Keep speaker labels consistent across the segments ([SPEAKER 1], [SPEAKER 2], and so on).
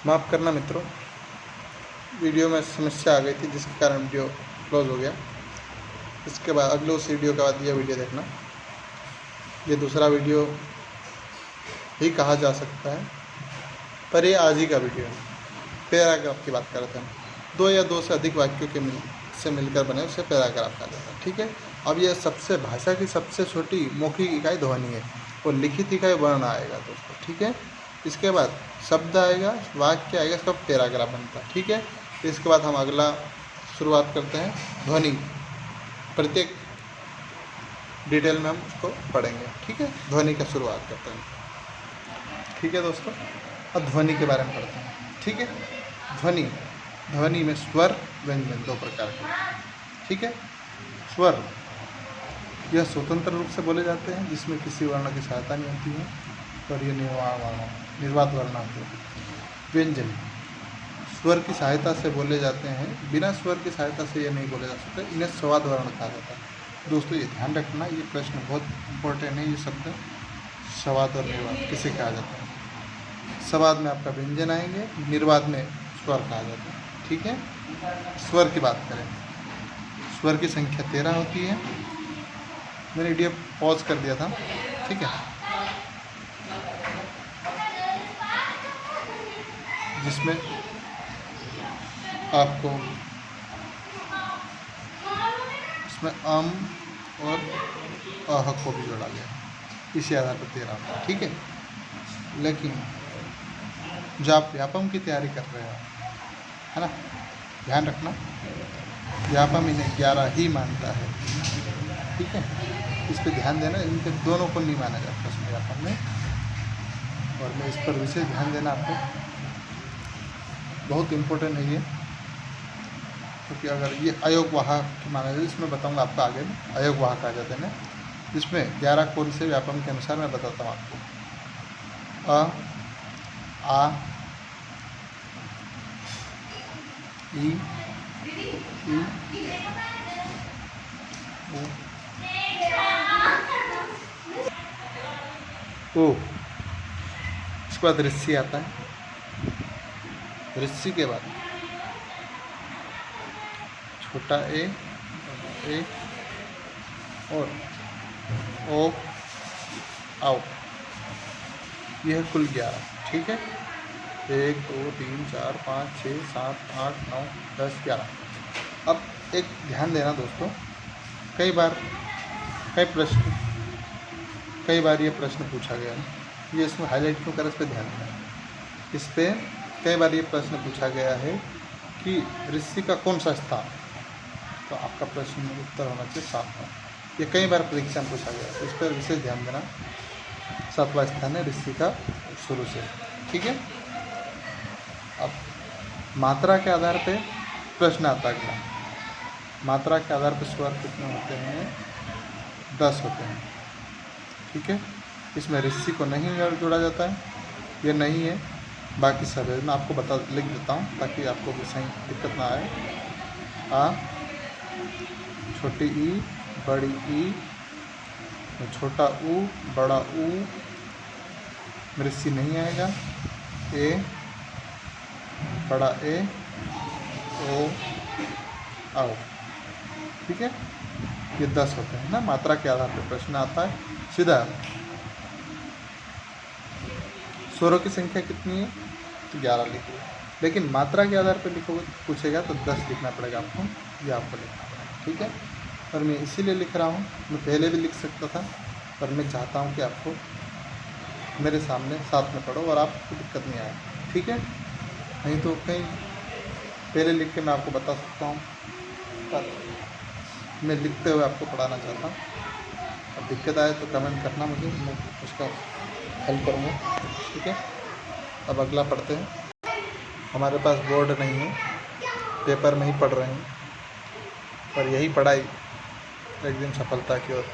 [SPEAKER 1] माफ़ करना मित्रों, वीडियो में समस्या आ गई थी जिसके कारण वीडियो क्लोज हो गया। इसके बाद अगले उस वीडियो के बाद यह वीडियो देखना। ये दूसरा वीडियो ही कहा जा सकता है, पर ये आज ही का वीडियो है। पैराग्राफ की बात कर रहे थे हम, दो या दो से अधिक वाक्यों के से मिलकर बने उसे पैराग्राफ कहा जाता है। ठीक है। अब यह सबसे भाषा की सबसे छोटी मौखिक इकाई ध्वनि है और लिखित इकाई वर्ण आएगा दोस्तों। ठीक है। इसके बाद शब्द आएगा, वाक्य आएगा, इसका पैराग्राफ बनता है। ठीक है। इसके बाद हम अगला शुरुआत करते हैं ध्वनि। प्रत्येक डिटेल में हम उसको पढ़ेंगे। ठीक है। ध्वनि का शुरुआत करते हैं। ठीक है दोस्तों, अब ध्वनि के बारे में पढ़ते हैं। ठीक है। ध्वनि में स्वर व्यंजन दो प्रकार के। ठीक है। स्वर यह स्वतंत्र रूप से बोले जाते हैं जिसमें किसी वर्ण की सहायता नहीं होती है, और ये निर्वात वर्ण होते हैं। व्यंजन स्वर की सहायता से बोले जाते हैं, बिना स्वर की सहायता से ये नहीं बोले जा सकते, इन्हें संवाद वर्ण कहा जाता है। दोस्तों ये ध्यान रखना, ये प्रश्न बहुत इंपॉर्टेंट है। ये शब्द संवाद और निर्वात किसे कहा जाता है? संवाद में आपका व्यंजन आएंगे, निर्वात में स्वर कहा जाता है। ठीक है। स्वर की बात करें, स्वर की संख्या 13 होती है। मैंने वीडियो पॉज कर दिया था। ठीक है। जिसमें आपको इसमें अम और अह को भी जोड़ा गया, इसी आधार पर 13। ठीक है। लेकिन जो आप व्यापम की तैयारी कर रहे हो, है ना, ध्यान रखना, व्यापम इन्हें 11 ही मानता है। ठीक है। इस पर ध्यान देना, इनके दोनों को नहीं माना जाता इसमें व्यापम में, और मैं इस पर विशेष ध्यान देना आपको बहुत इम्पोर्टेंट है ये, क्योंकि अगर ये अयोगवाह की माना जाए, इसमें बताऊंगा आपको आगे में, अयोगवाह कहा जाता है ना, जिसमें 11 कोण से व्यापम के अनुसार मैं बताता हूँ आपको। अ, आ, ई, ओ। इसके बाद ऋषि आता है। ऋषि के बाद छोटा ए और ओ, आओ। यह कुल 11। ठीक है। 1 2 3 4 5 6 7 8 9 10 11। अब एक ध्यान देना दोस्तों, कई बार ये प्रश्न पूछा गया है, ये इसमें हाईलाइट क्यों कर, इस पर ध्यान देना। इस पर कई बार ये प्रश्न पूछा गया है कि ऋषि का कौन सा स्थान, तो आपका प्रश्न में उत्तर होना चाहिए 7वां। ये कई बार परीक्षा में पूछा गया, तो इस पर विशेष ध्यान देना। 7वां स्थान है ऋषि का शुरू से। ठीक है। अब मात्रा के आधार पे प्रश्न आता है। मात्रा के आधार पर स्वर कितने होते हैं? 10 होते हैं। ठीक है। इसमें ऋषि को नहीं जोड़ा जाता है, ये नहीं है, बाकी सब है। मैं आपको लिख देता हूँ ताकि आपको भी सही दिक्कत ना आए। आ, छोटी ई, बड़ी ई, छोटा ऊ, बड़ा ऊ, ऋषि नहीं आएगा। ए, बड़ा ए, ओ, आओ। ठीक है। ये 10 होते हैं ना। मात्रा के आधार पर प्रश्न आता है सीधा। स्वरों की संख्या कितनी है? तो 11 लिखो, लेकिन मात्रा के आधार पर लिखोगे पूछेगा तो 10 लिखना पड़ेगा आपको, ये आपको लिखना पड़ेगा। ठीक है। और मैं इसीलिए लिख रहा हूँ, मैं पहले भी लिख सकता था, पर मैं चाहता हूँ कि आपको मेरे सामने साथ में पढ़ो और आपको दिक्कत नहीं आए। ठीक है। नहीं तो कहीं पहले लिख के मैं आपको बता सकता हूँ, पर मैं लिखते हुए आपको पढ़ाना चाहता हूँ। अब दिक्कत आए तो कमेंट करना मुझे, मैं उसका हेल्प करूँगा। ठीक है। अब अगला पढ़ते हैं। हमारे पास बोर्ड नहीं है, पेपर में ही पढ़ रहे हैं, पर यही पढ़ाई एक दिन सफलता की ओर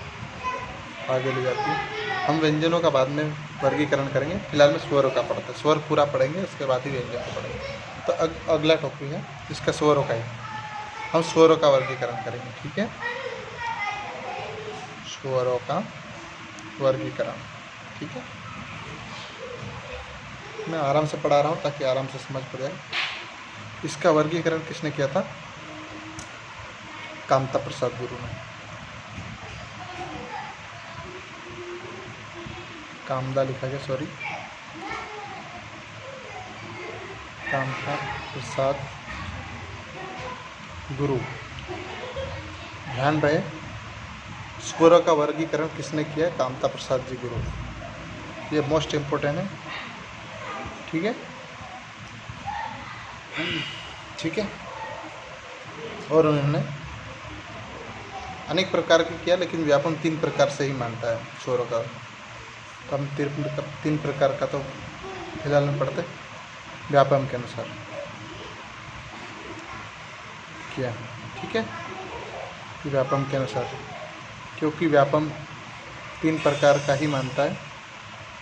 [SPEAKER 1] आगे ले जाती है। हम व्यंजनों का बाद में वर्गीकरण करेंगे, फिलहाल में स्वरों का पढ़ते हैं। स्वर पूरा पढ़ेंगे, उसके बाद ही व्यंजन को पढ़ेंगे। तो अगला टॉपिक है इसका स्वरों का ही, हम स्वरों का वर्गीकरण करेंगे। ठीक है। स्वरों का वर्गीकरण। ठीक है। मैं आराम से पढ़ा रहा हूँ ताकि आराम से समझ पड़ जाए। इसका वर्गीकरण किसने किया था? कामता प्रसाद गुरु ने। कामदा लिखा गया, सॉरी, कामता प्रसाद गुरु। ध्यान रहे, स्वरों का वर्गीकरण किसने किया? कामता प्रसाद जी गुरु। ये मोस्ट इम्पोर्टेंट है। ठीक है, ठीक है। और उन्होंने अनेक प्रकार के किया, लेकिन व्यापम 3 प्रकार से ही मानता है स्वरों का। तो हम 3 प्रकार का तो फिलहाल में पढ़ते व्यापम के अनुसार किया। ठीक है, व्यापम के अनुसार, क्योंकि व्यापम 3 प्रकार का ही मानता है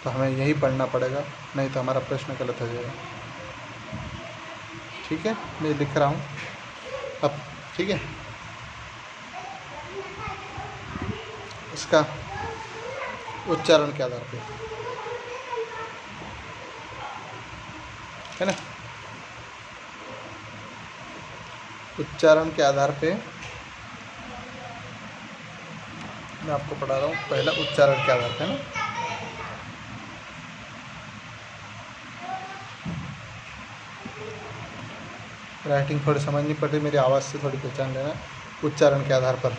[SPEAKER 1] तो हमें यही पढ़ना पड़ेगा, नहीं तो हमारा प्रश्न गलत हो जाएगा। ठीक है, मैं लिख रहा हूँ अब। ठीक है, इसका उच्चारण के आधार पे है ना, उच्चारण के आधार पे मैं आपको पढ़ा रहा हूँ। पहला उच्चारण के आधार पे ना, राइटिंग थोड़ी समझ नहीं पड़ रही, मेरी आवाज़ से थोड़ी पहचान लेना, उच्चारण के आधार पर।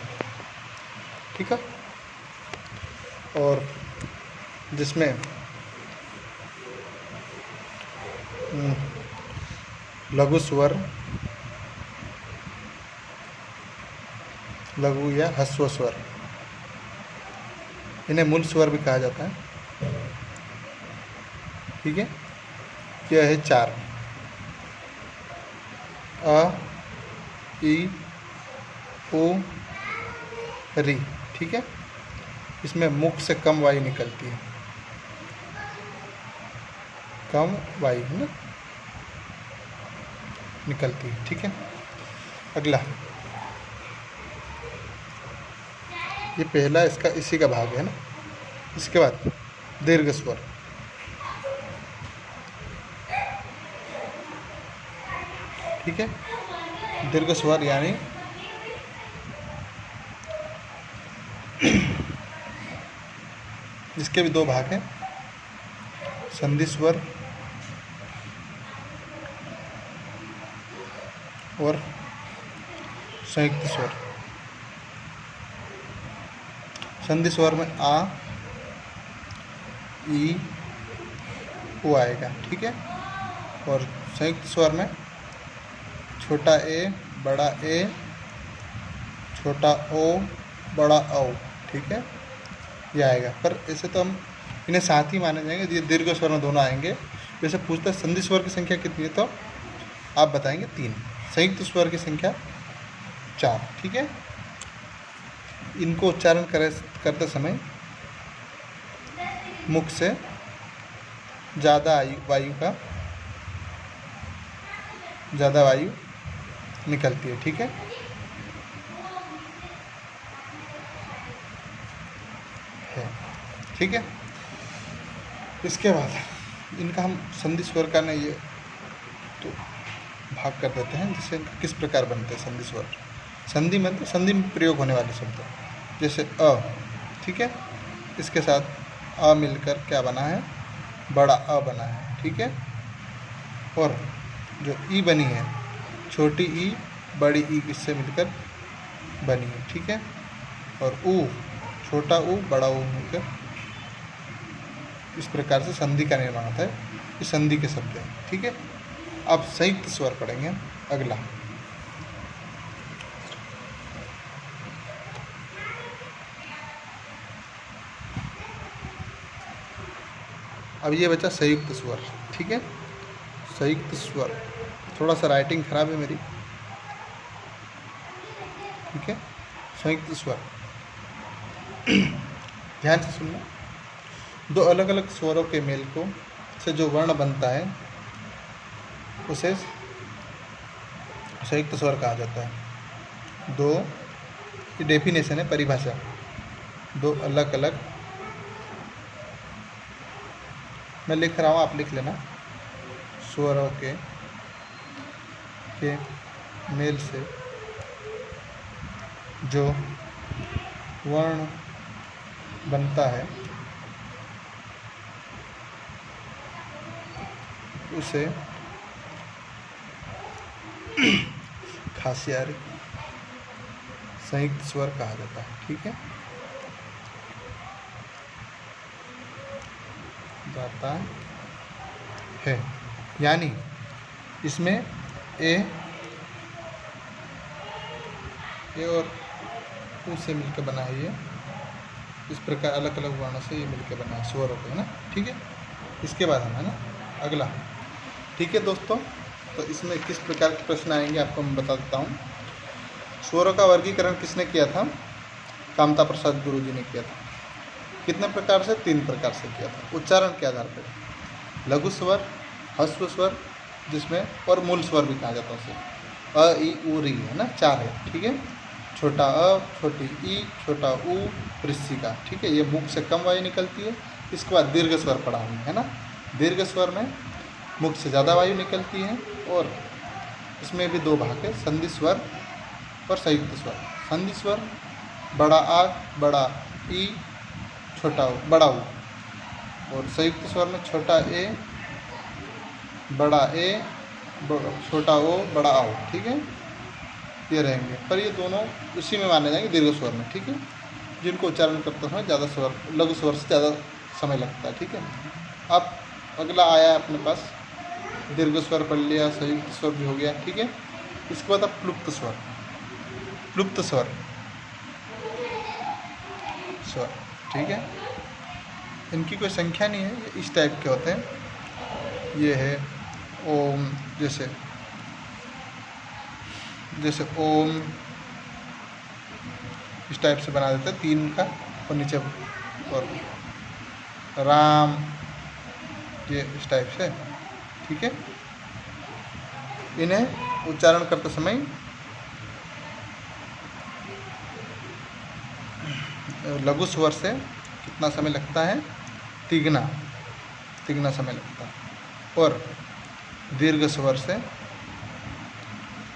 [SPEAKER 1] ठीक है, और जिसमें लघु स्वर, लघु या ह्रस्व स्वर, इन्हें मूल स्वर भी कहा जाता है। ठीक है, यह है 4: अ, ई, उ, री। ठीक है, इसमें मुख से कम वायु निकलती है, कम वायु है ना निकलती है। ठीक है, अगला, ये पहला इसका इसी का भाग है ना। इसके बाद दीर्घ स्वर, ठीक है, दीर्घ स्वर यानी इसके भी 2 भाग हैं, संधि स्वर और संयुक्त स्वर। संधि स्वर में आ, ई, उ आएगा। ठीक है, और संयुक्त स्वर में छोटा ए, बड़ा ए, छोटा ओ, बड़ा औ। ठीक है, ये आएगा। पर ऐसे तो हम इन्हें साथ ही माने जाएंगे, ये दीर्घ स्वर में दोनों आएंगे। जैसे पूछता है संधि स्वर की संख्या कितनी है, तो आप बताएंगे 3। संयुक्त स्वर की संख्या 4। ठीक है, इनको उच्चारण करते समय मुख से ज़्यादा वायु निकलती है। ठीक है, ठीक है। इसके बाद इनका हम संधि स्वर का नहीं, ये तो भाग कर देते हैं, जिससे इनका किस प्रकार बनते हैं संधि स्वर। संधि में तो संधि में प्रयोग होने वाले शब्द, जैसे अ। ठीक है, इसके साथ अ मिलकर क्या बना है? बड़ा अ बना है। ठीक है, और जो ई बनी है, छोटी ई बड़ी ई इससे मिलकर बनी है। ठीक है, और ऊ, छोटा ऊ बड़ा ऊ मिलकर इस प्रकार से संधि का निर्माण होता है। ये संधि के शब्द हैं। ठीक है, अब संयुक्त स्वर पढ़ेंगे हम। अगला, अब ये बचा संयुक्त स्वर। ठीक है, संयुक्त स्वर, थोड़ा सा राइटिंग खराब है मेरी। ठीक है, संयुक्त स्वर ध्यान से सुनना। 2 अलग अलग स्वरों के मेल को से जो वर्ण बनता है उसे संयुक्त स्वर कहा जाता है। 2, ये डेफिनेशन है, परिभाषा। 2 अलग अलग, मैं लिख रहा हूँ, आप लिख लेना। स्वरों के मेल से जो वर्ण बनता है उसे खासियारी संयुक्त स्वर कहा जाता है। ठीक है, जाता है, यानी इसमें ए और ऊ से मिलकर बना है। ये इस प्रकार अलग अलग वर्णों से ये मिलकर बना है स्वरों को, है ना। ठीक है, इसके बाद हम है ना अगला। ठीक है दोस्तों, तो इसमें किस प्रकार के प्रश्न आएंगे आपको मैं बता देता हूँ। स्वरों का वर्गीकरण किसने किया था? कामता प्रसाद गुरु जी ने किया था। कितने प्रकार से? 3 प्रकार से किया था। उच्चारण के आधार पर लघु स्वर, ह्रस्व स्वर जिसमें, और मूल स्वर भी कहा जाता है उसे। अ ई उ री, है ना, 4 है। ठीक है, छोटा अ, छोटी ई, छोटा उ, ऋषिका। ठीक है, ये मुख से कम वायु निकलती है। इसके बाद दीर्घ स्वर पढ़ा हमने, है ना। दीर्घ स्वर में मुख से ज़्यादा वायु निकलती है और इसमें भी 2 भाग है, संधि स्वर और संयुक्त स्वर। संधि स्वर बड़ा आ, बड़ा ई, छोटा उ, बड़ा उ, और संयुक्त स्वर में छोटा ए, बड़ा ए, छोटा ओ, बड़ा आओ। ठीक है, ये रहेंगे, पर ये दोनों उसी में माने जाएंगे, दीर्घ स्वर में। ठीक है, जिनको उच्चारण करते समय ज़्यादा स्वर, लघु स्वर से ज़्यादा समय लगता है। ठीक है, अब अगला आया अपने पास, दीर्घ स्वर पढ़ लिया, संयुक्त स्वर भी हो गया। ठीक है, इसके बाद अब प्लुप्त स्वर। प्लुप्त स्वर ठीक है, इनकी कोई संख्या नहीं है, ये इस टाइप के होते हैं। ये है ओम, जैसे ओम, इस टाइप से बना देते हैं 3 का, और नीचे और राम, ये इस टाइप से। ठीक है, इन्हें उच्चारण करते समय लघु स्वर से कितना समय लगता है? तिगना समय लगता है, और दीर्घ स्वर से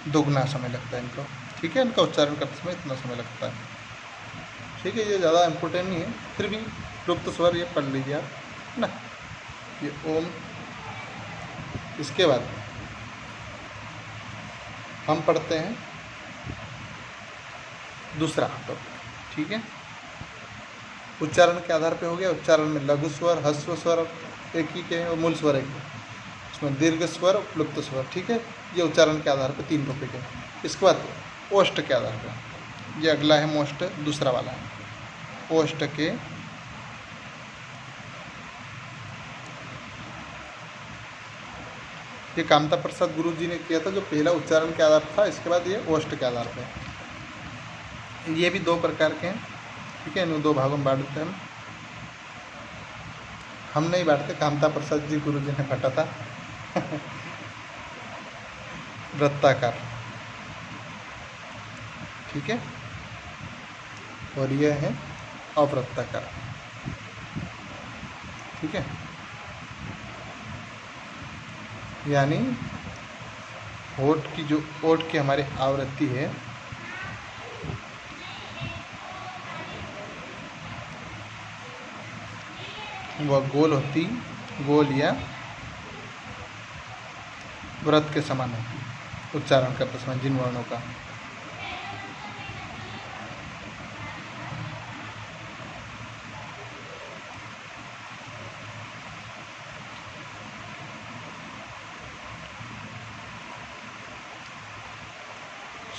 [SPEAKER 1] दुगना समय लगता है इनको। ठीक है, इनका उच्चारण करते समय इतना समय लगता है। ठीक है, ये ज़्यादा इम्पोर्टेंट नहीं है, फिर भी प्लुप्त स्वर ये पढ़ लीजिए आप, है ना। ये ओम। इसके बाद हम पढ़ते हैं दूसरा टॉपिक। ठीक है, उच्चारण के आधार पे हो गया। उच्चारण में लघु स्वर, ह्रस्व स्वर एक ही के और मूल स्वर एक है। इसमें दीर्घ स्वर और प्लुप्त स्वर। ठीक है, ये उच्चारण के आधार पे 3 टॉपिक है। इसके बाद ओष्ठ के आधार पर, ये अगला है मोस्ट, दूसरा वाला है ओष्ठ के ये कामता प्रसाद गुरु जी ने किया था, जो पहला उच्चारण के आधार था। इसके बाद ये ओष्ठ के आधार पर। ये भी 2 प्रकार के हैं। ठीक है, इन 2 भागों में बांटते हैं हम नहीं बांटते, कामता प्रसाद जी गुरु जी ने बांटा था। वृत्ताकार। ठीक है, और यह है अवृत्ताकार। ठीक है, यानी होठ की जो ओठ की हमारी आवृत्ति है, वह गोल या वृत्त के समान होती है उच्चारण करते समय जिन वर्णों का।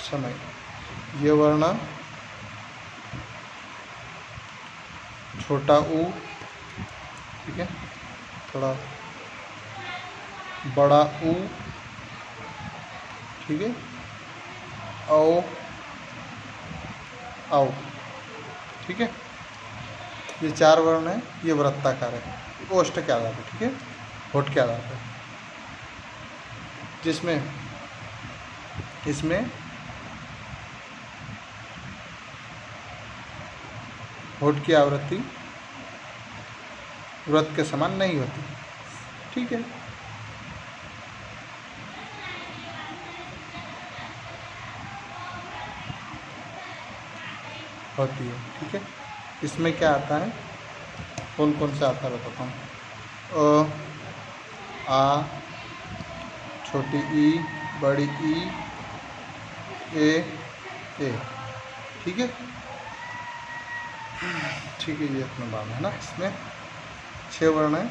[SPEAKER 1] समय, ये वर्ण छोटा ऊ, ठीक है, थोड़ा बड़ा ऊ, ठीक है, औ, औ। ठीक है, ये 4 वर्ण है, ये वृत्ताकार है, ओष्ठ के आधार पर। ठीक है, होठ के आधार पर, जिसमें इसमें होठ की आवृत्ति वृत्त के समान नहीं होती। ठीक है, होती है। ठीक है, इसमें क्या आता है, कौन कौन सा आता है बताता हूँ। अ, आ, छोटी ई, बड़ी ई, ए। ठीक है, ठीक है, ये अपना बाल है ना। इसमें 6 वर्ण है,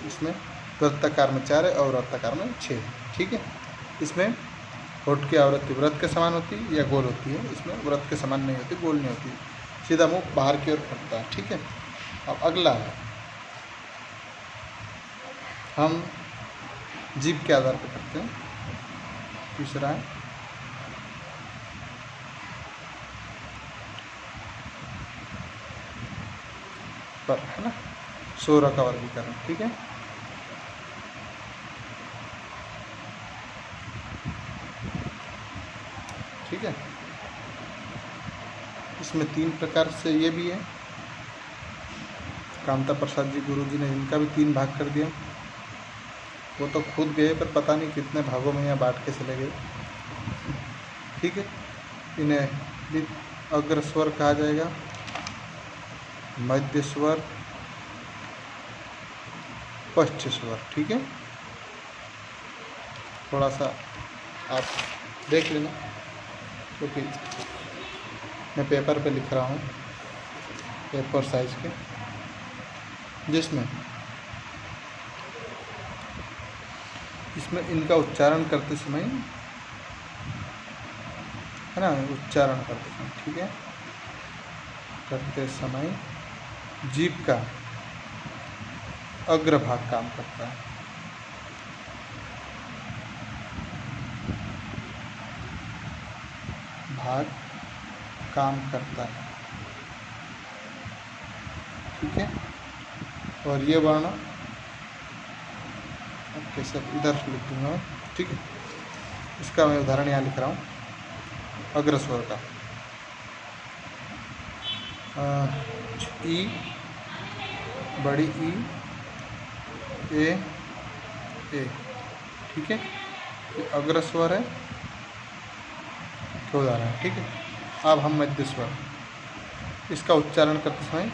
[SPEAKER 1] इसमें वृत्ताकार में 4 है और वृत्ताकार में 6 है। ठीक है, इसमें होठ की आवृत्ति वृत्त के समान होती है या गोल होती है, इसमें वृत्त के समान नहीं होती, गोल नहीं होती, सीधा मुंह बाहर की ओर फटता है। ठीक है, अब अगला है, हम जीभ के आधार पर करते हैं। तीसरा है पर, है ना, 16 का वर्गीकरण। ठीक है, ठीक है, इसमें 3 प्रकार से ये भी है। कामता प्रसाद जी गुरु जी ने इनका भी 3 भाग कर दिया। वो तो खुद गए पर पता नहीं कितने भागों में यहाँ बांट के चले गए। ठीक है, इन्हें भी अग्र स्वर कहा जाएगा, मध्य स्वर, पश्च स्वर। ठीक है, थोड़ा सा आप देख लेना क्योंकि मैं पेपर पे लिख रहा हूँ, पेपर साइज के, जिसमें इसमें इनका उच्चारण करते समय, है ना, उच्चारण करते समय, ठीक है, करते समय जीभ का अग्रभाग काम करता है। भाग काम करता है। ठीक है, और ये वर्ण कैसे इधर लिख दूंगा। ठीक है, इसका मैं उदाहरण यहाँ लिख रहा हूँ, अग्र स्वर का ई, बड़ी ई, ए। ठीक है, ये अग्र स्वर है, तो उदाहरण। ठीक है, अब हम मध्य स्वर, इसका उच्चारण करते समय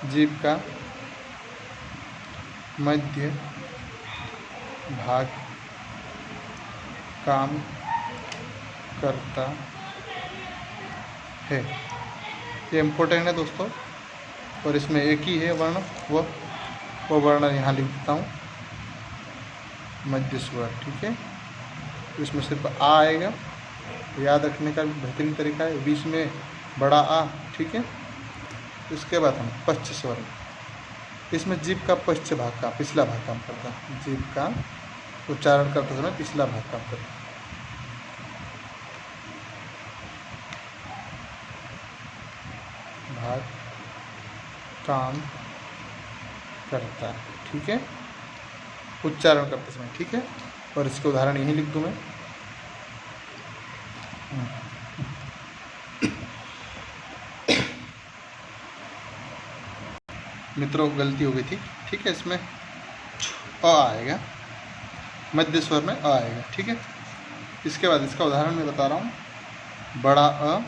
[SPEAKER 1] जीभ का मध्य भाग काम करता है। ये इम्पोर्टेंट है दोस्तों, और इसमें एक ही है वर्ण, वो वर्ण यहाँ लिख देता हूँ, मध्य स्वर। ठीक है, इसमें सिर्फ आ आएगा, याद रखने का भी बेहतरीन तरीका है, बीच में बड़ा आ। ठीक है, इसके बाद हम पश्च स्वर, इसमें जीभ का पश्च भाग का पिछला भाग काम करता है, जीभ का उच्चारण करते समय पिछला भाग काम करता है। भाग काम करता है। ठीक है, उच्चारण करते समय। ठीक है, और इसके उदाहरण यही लिख दूं मैं। मित्रों, गलती हो गई थी। ठीक है, इसमें अ आएगा, मध्य स्वर में अ आएगा। ठीक है, इसके बाद इसका उदाहरण मैं बता रहा हूँ, बड़ा अ,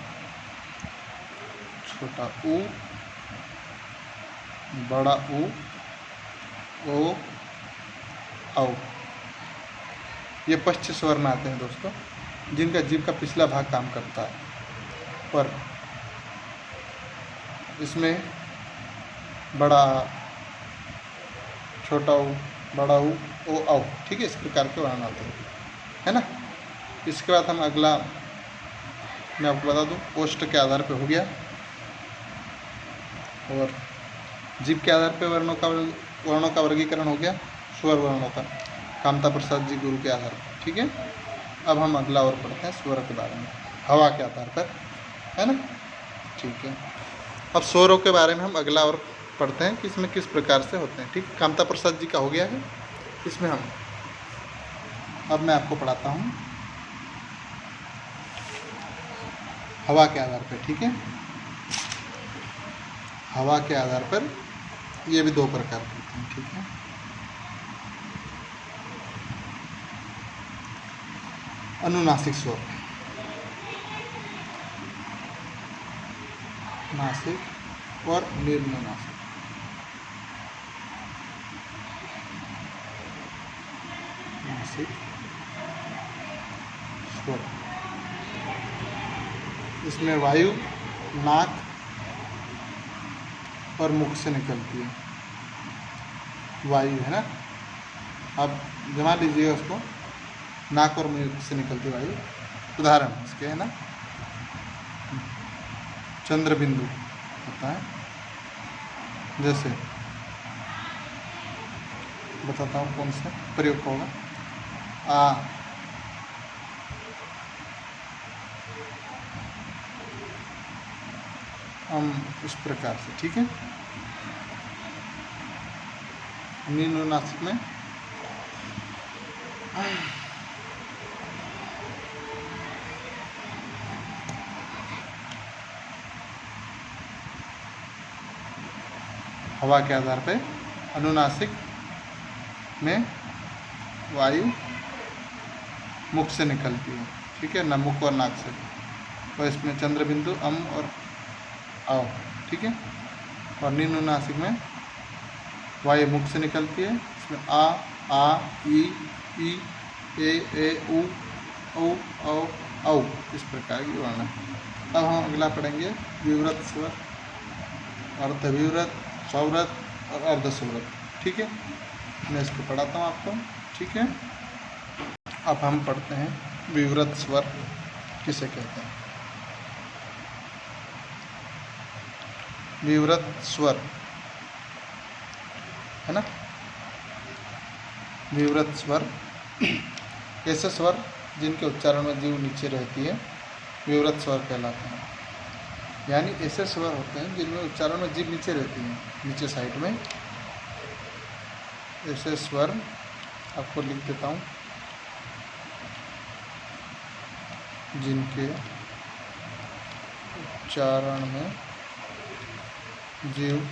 [SPEAKER 1] छोटा ऊ, बड़ा ऊ, ओ, औ। ये पश्च स्वर में आते हैं दोस्तों, जिनका जीभ का पिछला भाग काम करता है। पर इसमें बड़ा आ, छोटा ऊ, बड़ा ऊ, ओ, औ। ठीक है, इस प्रकार के वर्ण आते हैं, है ना। इसके बाद हम अगला मैं आपको बता दूं, ओष्ठ के आधार पे हो गया, और जीभ के आधार पे वर्णों का वर्गीकरण हो गया, स्वर वर्णों का, कामता प्रसाद जी गुरु के आधार पर। ठीक है, अब हम अगला और पढ़ते हैं स्वर के बारे में, हवा के आधार पर, है ना। ठीक है, अब स्वरों के बारे में हम अगला और पढ़ते हैं कि इसमें किस प्रकार से होते हैं। ठीक, कामता प्रसाद जी का हो गया है, इसमें हम अब मैं आपको पढ़ाता हूँ हवा के आधार पर। ठीक है, हवा के आधार पर ये भी 2 प्रकार के होते हैं। ठीक है, अनुनासिक स्वर, नासिक और निम्ननासिक। नासिक स्वर, इसमें वायु नाक और मुख से निकलती है, वायु है ना। आप जमा लीजिएगा उसको, नाक और मुख से निकलती वायु। उदाहरण इसके है ना, चंद्र बिंदु होता है, जैसे बताता हूँ कौन सा प्रयोग का होगा। आ, इस प्रकार से, ठीक है। निम्ननासिक में हवा के आधार पे, अनुनासिक में वायु मुख से निकलती है, ठीक है ना, मुख और नाक से। और इसमें चंद्र बिंदु अम और आओ, ठीक है। और निम्ननासिक में वायु मुख से निकलती है, इसमें आ ई ए उ औ औ इस प्रकार की वर्ण है। अब हम अगला पढ़ेंगे विवृत स्वर, अर्धविवृत, स्वरत और अर्धस्वरत, ठीक है। मैं इसको पढ़ाता हूँ आपको, ठीक है। अब हम पढ़ते हैं विवृत स्वर किसे कहते हैं। विवृत स्वर है ना, विवृत स्वर ऐसे स्वर जिनके उच्चारण में जीभ नीचे रहती है, विवृत स्वर कहलाते हैं। यानी ऐसे स्वर होते हैं जिनमें उच्चारण में जीभ नीचे रहती है, नीचे साइड में। ऐसे स्वर आपको लिख देता हूँ, जिनके उच्चारण में जीभ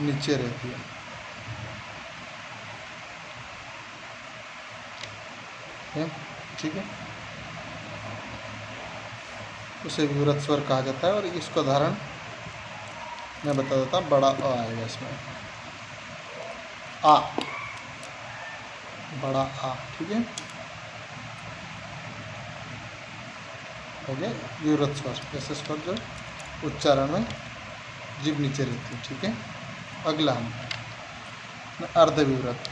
[SPEAKER 1] नीचे रहती है। ठीक है, उसे विवृत स्वर कहा जाता है। और इसका उदाहरण मैं बता देता हूँ। बड़ा अ आएगा इसमें, आ, बड़ा आ, ठीक है, हो गया विवृत स्वर। ऐसे स्वर जो उच्चारण में जीभ नीचे रहती है, ठीक है। अगला हम अर्धविवृत।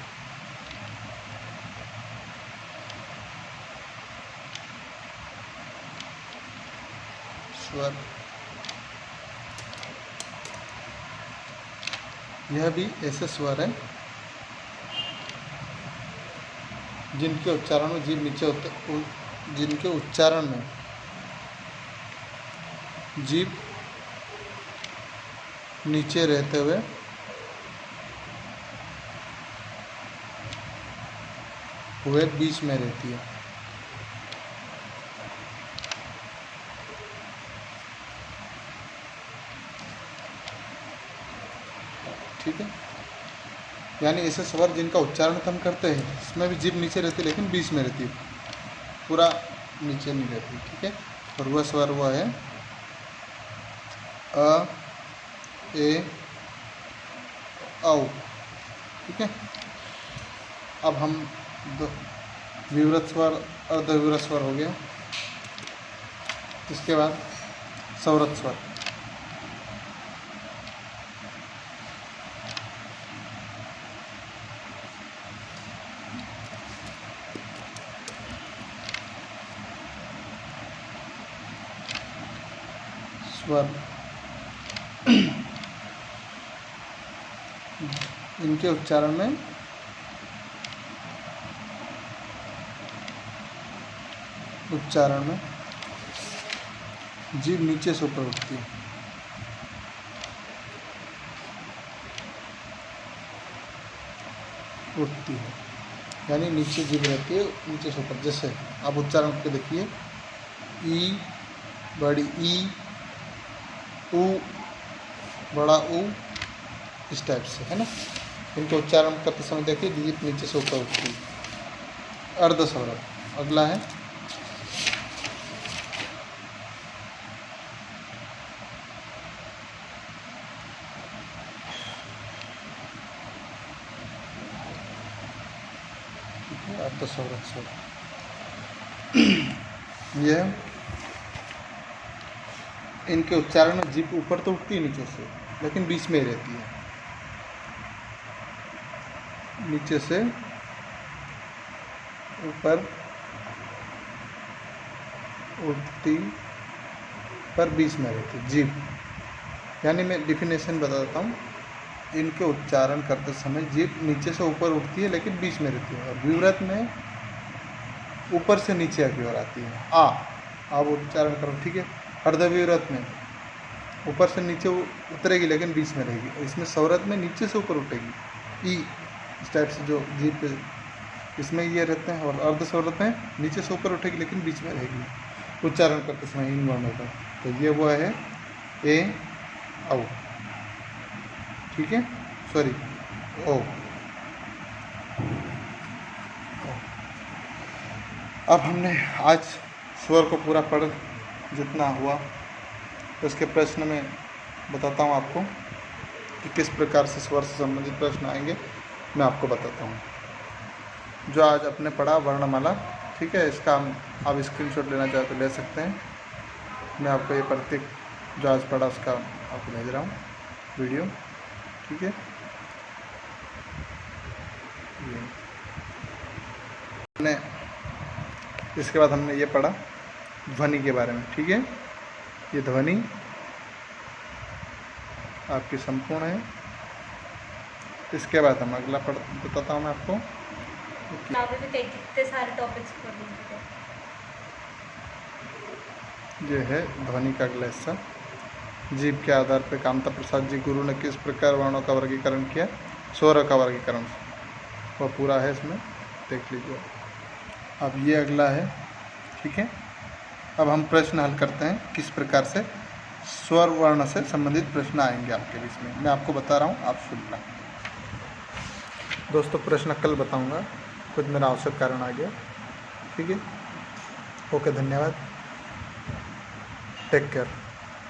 [SPEAKER 1] स्वर, यह भी ऐसे स्वर है जिनके उच्चारण में जीभ नीचे होते, जिनके उच्चारण में जीभ नीचे रहते हुए बीच में रहती है। ठीक है, यानी ऐसे स्वर जिनका उच्चारण हम करते हैं, इसमें भी जीभ नीचे रहती है लेकिन बीच में रहती है, पूरा नीचे नहीं रहती, ठीक है। और वह स्वर वह है अ, ए, औ, ठीक है। अब हम विवृत स्वर, अर्धविवृत स्वर हो गया। इसके बाद स्वरत स्वर। स्वर इनके उच्चारण में जीभ नीचे से ऊपर उठती है, यानी नीचे जीभ रहती है, नीचे से ऊपर। जैसे आप उच्चारण करके देखिए, ई, बड़ी ई, उ, बड़ा उ, इस टाइप से, है ना। इनके उच्चारण करते समय देखिए जीभ नीचे से ऊपर उठती है। अर्धस्वरम। अगला है अर्धस्वरम स्वर। यह इनके उच्चारण में जीभ ऊपर तो उठती है नीचे से, लेकिन बीच में ही रहती है। नीचे से ऊपर उठती पर बीच में रहती है जीभ। यानी मैं डिफिनेशन बता देता हूँ। इनके उच्चारण करते समय जीभ नीचे से ऊपर उठती है लेकिन बीच में रहती है, और विव्रत में ऊपर से नीचे की ओर आती है। आप उच्चारण करो, ठीक है। अर्धविव्रत में ऊपर से नीचे उतरेगी लेकिन बीच में रहेगी। इसमें स्वरत में नीचे से ऊपर उठेगी, ई इस टाइप से जो जीभ पे इसमें ये रहते हैं। और अर्धस्वरत में नीचे से ऊपर उठेगी लेकिन बीच में रहेगी उच्चारण करते समय इन वर्णों का। तो ये वो है ए औ, ठीक है, सॉरी ओ। अब हमने आज स्वर को पूरा पढ़ जितना हुआ, तो इसके प्रश्न में बताता हूँ आपको कि किस प्रकार से स्वर से संबंधित प्रश्न आएंगे। मैं आपको बताता हूँ जो आज अपने पढ़ा वर्णमाला, ठीक है। इसका हम आप स्क्रीनशॉट लेना चाहे तो ले सकते हैं। मैं आपको ये प्रत्येक जो आज पढ़ा उसका आपको भेज रहा हूँ वीडियो, ठीक है। हमने इसके बाद हमने ये पढ़ा ध्वनि के बारे में, ठीक है। ये ध्वनि आपकी संपूर्ण है। इसके बाद हम अगला बताता हूँ मैं आपको।
[SPEAKER 2] कितने सारे टॉपिक्स
[SPEAKER 1] ये है ध्वनि का अगला हिस्सा। जीभ के आधार पर कामता प्रसाद जी गुरु ने किस प्रकार वर्णों का वर्गीकरण किया, स्वर का वर्गीकरण, वह पूरा है इसमें, देख लीजिए। अब ये अगला है, ठीक है। अब हम प्रश्न हल करते हैं किस प्रकार से स्वर वर्ण से संबंधित प्रश्न आएंगे आपके बीच में। मैं आपको बता रहा हूँ, आप सुनना। दोस्तों प्रश्न कल बताऊँगा, कुछ मेरा आवश्यक कारण आ गया, ठीक है। ओके, धन्यवाद, टेक केयर।